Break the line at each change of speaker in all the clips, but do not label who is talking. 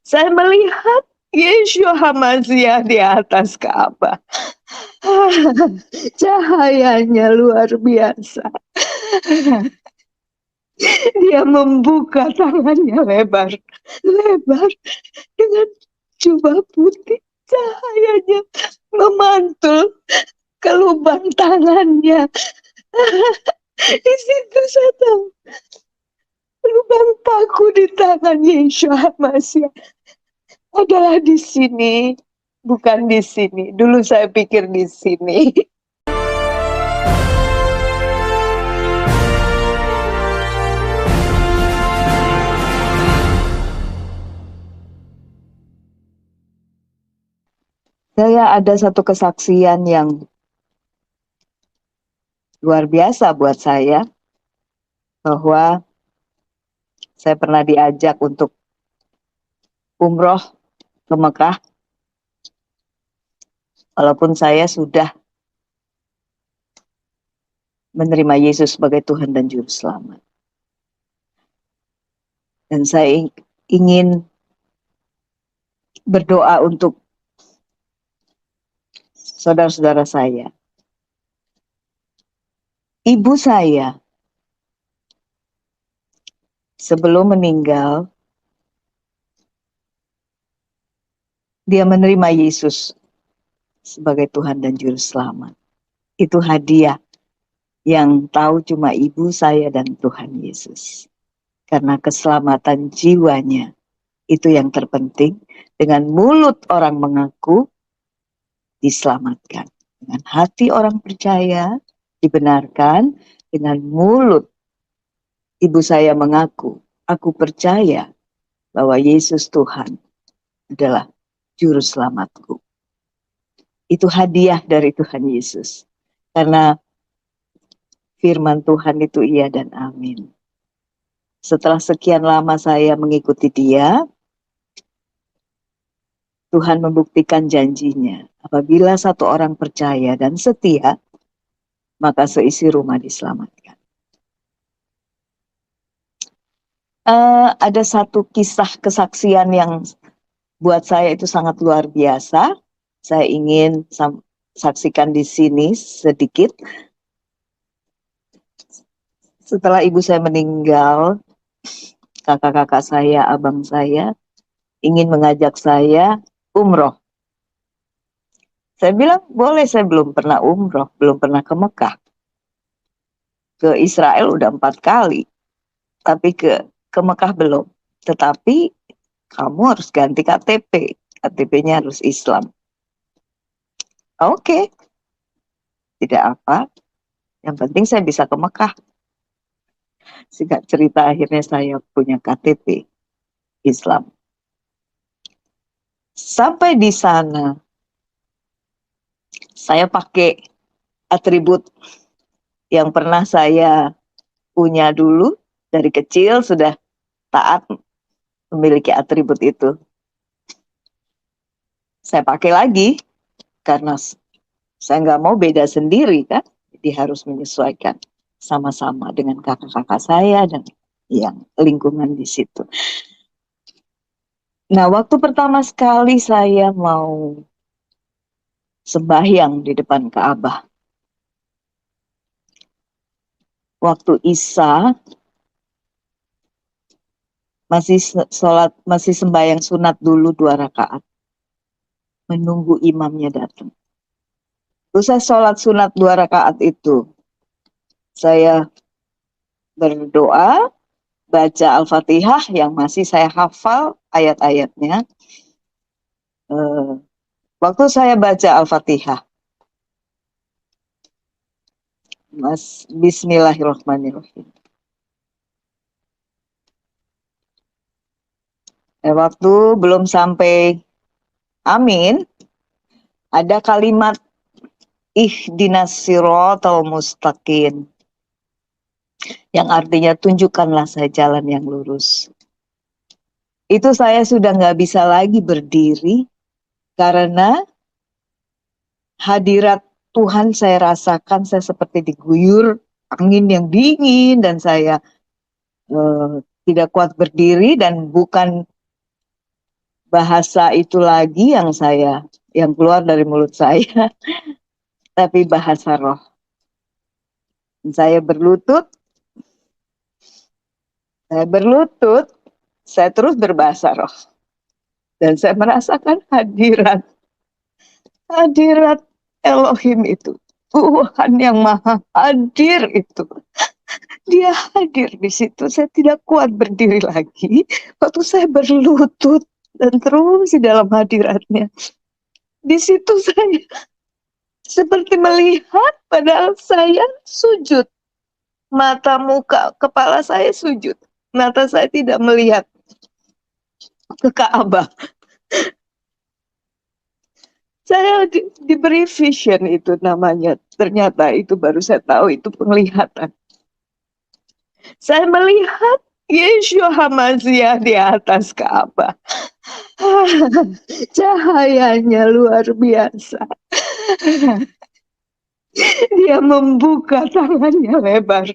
Saya melihat Yeshua HaMashiach di atas Ka'bah. Cahayanya luar biasa. Dia membuka tangannya lebar dengan jubah putih. Cahayanya memantul ke lubang tangannya. Di situ saya tahu lubang paku di tangan Yeshua HaMashiach adalah di sini, bukan di sini. Dulu saya pikir di sini. Saya ada satu kesaksian yang luar biasa buat saya, bahwa saya pernah diajak untuk umroh ke Mekah, walaupun saya sudah menerima Yesus sebagai Tuhan dan Juru Selamat. Dan saya ingin berdoa untuk saudara-saudara saya. Ibu saya sebelum meninggal, dia menerima Yesus sebagai Tuhan dan Juru Selamat. Itu hadiah yang tahu cuma ibu saya dan Tuhan Yesus. Karena keselamatan jiwanya itu yang terpenting. Dengan mulut orang mengaku, diselamatkan. Dengan hati orang percaya, dibenarkan. Dengan mulut ibu saya mengaku, aku percaya bahwa Yesus Tuhan adalah Juru Selamatku. Itu hadiah dari Tuhan Yesus. Karena firman Tuhan itu iya dan amin. Setelah sekian lama saya mengikuti dia, Tuhan membuktikan janjinya. Apabila satu orang percaya dan setia, maka seisi rumah diselamatkan. Ada satu kisah kesaksian yang buat saya itu sangat luar biasa. Saya ingin saksikan di sini sedikit. Setelah ibu saya meninggal, kakak-kakak saya, abang saya, ingin mengajak saya umroh. Saya bilang, boleh, saya belum pernah umroh, belum pernah ke Mekah. Ke Israel udah 4 kali, tapi ke Mekah belum. Tetapi kamu harus ganti KTP, KTP-nya harus Islam. Oke, tidak apa, yang penting saya bisa ke Mekah. Singkat cerita, akhirnya saya punya KTP Islam. Sampai di sana, saya pakai atribut yang pernah saya punya dulu. Dari kecil sudah taat memiliki atribut itu. Saya pakai lagi, karena saya nggak mau beda sendiri kan. Jadi harus menyesuaikan sama-sama dengan kakak-kakak saya dan yang lingkungan di situ. Nah, waktu pertama sekali saya mau sembahyang di depan Ka'bah, waktu Isya, masih sembahyang sunat dulu 2 rakaat, menunggu imamnya datang. Terus saya sholat sunat 2 rakaat itu, saya berdoa, baca Al-Fatihah yang masih saya hafal ayat-ayatnya. Waktu saya baca Al-Fatihah, Bismillahirrahmanirrahim. Waktu belum sampai amin, ada kalimat ihdinas siratal mustaqim, yang artinya tunjukkanlah saya jalan yang lurus. Itu saya sudah nggak bisa lagi berdiri, karena hadirat Tuhan saya rasakan. Saya seperti diguyur angin yang dingin, dan saya tidak kuat berdiri, dan bukan bahasa itu lagi yang keluar dari mulut saya, tapi bahasa roh. Saya berlutut, saya terus berbahasa roh. Dan saya merasakan hadirat Elohim itu. Tuhan yang maha hadir itu. Dia hadir di situ. Saya tidak kuat berdiri lagi. Waktu saya berlutut dan terus di dalam hadiratnya. Di situ saya seperti melihat, padahal saya sujud. Mata, muka, kepala saya sujud. Mata saya tidak melihat ke Ka'bah. Saya diberi vision itu namanya. Ternyata itu baru saya tahu itu penglihatan. Saya melihat Yeshua HaMashiach di atas Ka'bah. Cahayanya luar biasa. Dia membuka tangannya lebar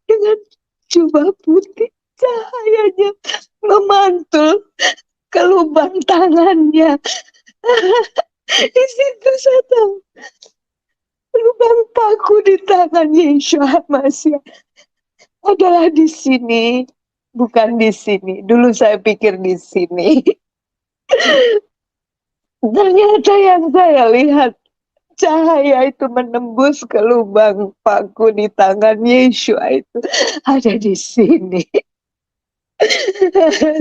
dengan jubah putih. Cahayanya memantul ke lubang tangannya. Di situ saya tahu lubang paku di tangan Yeshua HaMashiach adalah di sini, bukan di sini. Dulu saya pikir di sini. Ternyata yang saya lihat, cahaya itu menembus ke lubang paku di tangan Yeshua itu ada di sini.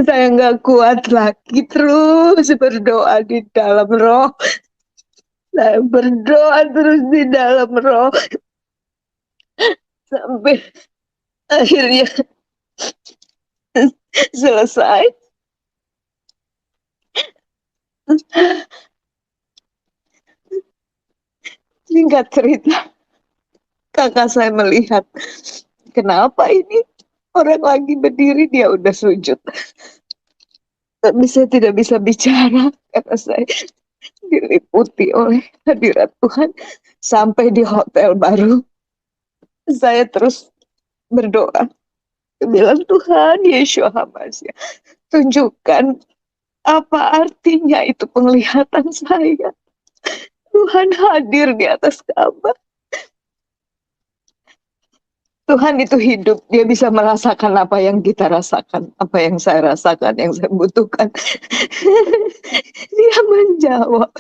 Saya nggak kuat lagi, terus berdoa di dalam roh. Saya berdoa terus di dalam roh sampai akhirnya selesai. Singkat cerita, kakak saya melihat, kenapa ini orang lagi berdiri dia udah sujud. Tapi saya tidak bisa bicara karena saya diliputi oleh hadirat Tuhan. Sampai di hotel baru, saya terus berdoa. Bilang, Tuhan Yeshua HaMashiach, tunjukkan apa artinya itu penglihatan saya. Tuhan hadir di atas Ka'bah. Tuhan itu hidup, dia bisa merasakan apa yang kita rasakan, apa yang saya rasakan, yang saya butuhkan. Dia menjawab,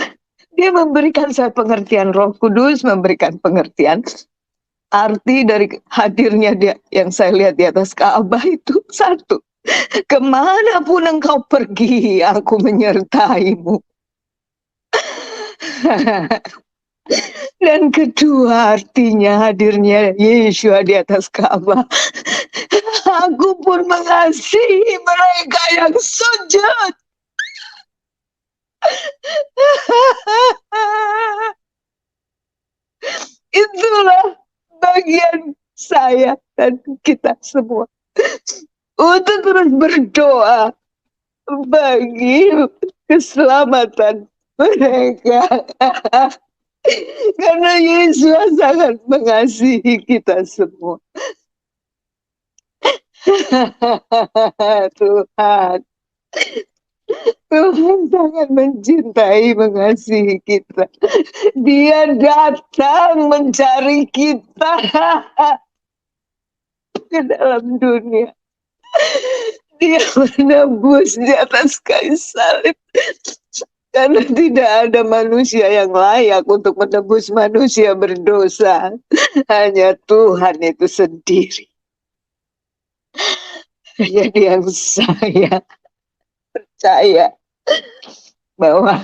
dia memberikan saya pengertian. Roh Kudus memberikan pengertian. Arti dari hadirnya dia yang saya lihat di atas Ka'bah itu satu, kemanapun engkau pergi, aku menyertaimu. Dan kedua, artinya hadirnya Yeshua di atas Ka'bah, aku pun mengasihi mereka yang sujud. Itulah bagian saya dan kita semua untuk terus berdoa bagi keselamatan mereka. Karena Yesus sangat mengasihi kita semua. Tuhan, Tuhan sangat mencintai, mengasihi kita. Dia datang mencari kita ke dalam dunia. Dia menebus di atas kayu salib. Karena tidak ada manusia yang layak untuk menebus manusia berdosa. Hanya Tuhan itu sendiri. Jadi yang saya percaya bahwa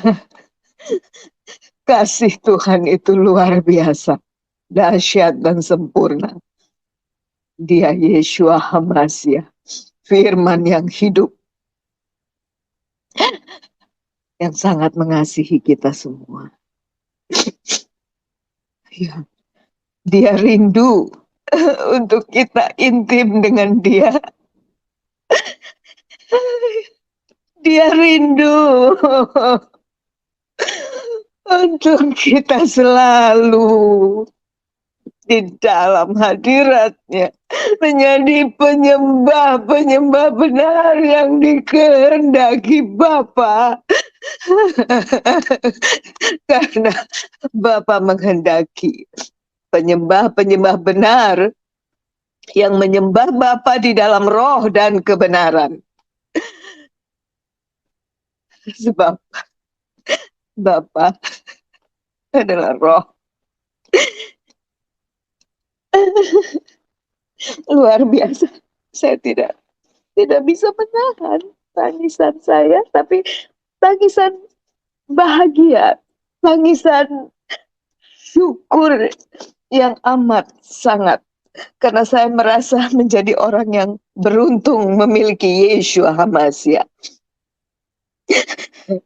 kasih Tuhan itu luar biasa, dahsyat dan sempurna. Dia Yeshua HaMashiach, firman yang hidup, yang sangat mengasihi kita semua. Ya, dia rindu untuk kita intim dengan dia. Dia rindu untuk kita selalu di dalam hadirat-Nya, menjadi penyembah-penyembah benar yang dikehendaki Bapa. Karena Bapa menghendaki penyembah-penyembah benar yang menyembah Bapa di dalam roh dan kebenaran. Sebab Bapa adalah roh. Luar biasa. Saya tidak bisa menahan tangisan saya, tapi tangisan bahagia, tangisan syukur yang amat sangat. Karena saya merasa menjadi orang yang beruntung memiliki Yeshua HaMashiach.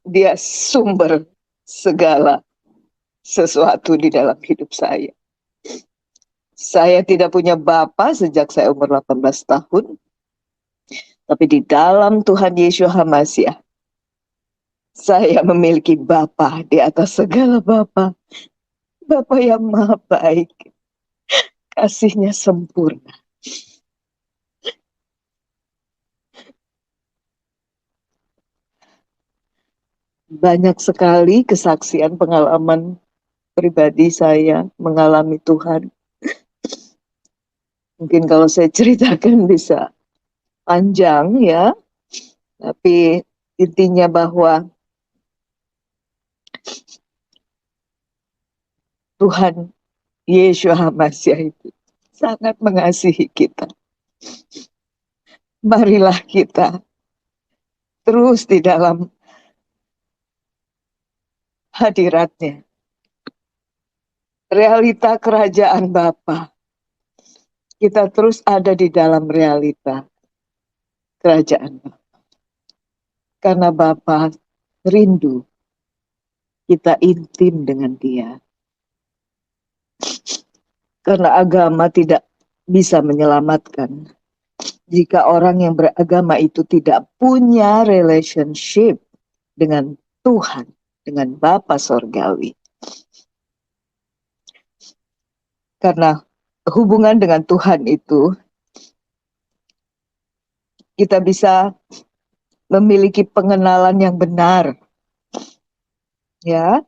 Dia sumber segala sesuatu di dalam hidup saya. Saya tidak punya bapa sejak saya umur 18 tahun. Tapi di dalam Tuhan Yeshua HaMashiach, saya memiliki bapa di atas segala bapa. Bapa yang maha baik. Kasih-Nya sempurna. Banyak sekali kesaksian pengalaman pribadi saya mengalami Tuhan. Mungkin kalau saya ceritakan bisa panjang ya. Tapi intinya bahwa Tuhan Yeshua HaMashiach itu sangat mengasihi kita. Marilah kita terus di dalam hadirat-Nya. Realita kerajaan Bapa. Kita terus ada di dalam realita kerajaan Bapa. Karena Bapa rindu kita intim dengan Dia. Karena agama tidak bisa menyelamatkan jika orang yang beragama itu tidak punya relationship dengan Tuhan, dengan Bapa Sorgawi. Karena hubungan dengan Tuhan itu, kita bisa memiliki pengenalan yang benar. Ya,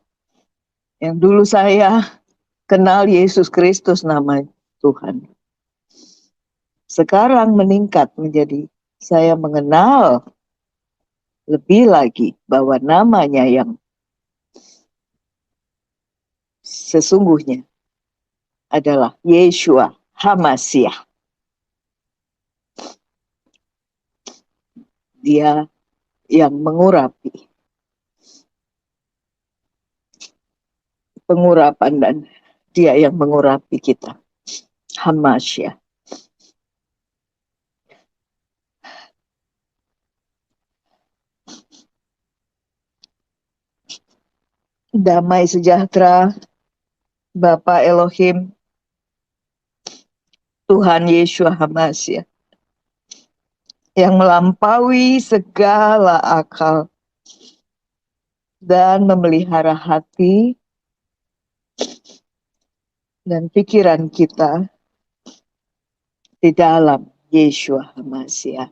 yang dulu saya kenal Yesus Kristus nama Tuhan. Sekarang meningkat menjadi saya mengenal lebih lagi bahwa namanya yang sesungguhnya adalah Yeshua HaMashiach. Dia yang mengurapi pengurapan dan Dia yang mengurapi kita. HaMashiach. Damai sejahtera Bapa Elohim, Tuhan Yeshua HaMashiach, yang melampaui segala akal dan memelihara hati dan pikiran kita di dalam Yeshua HaMashiach.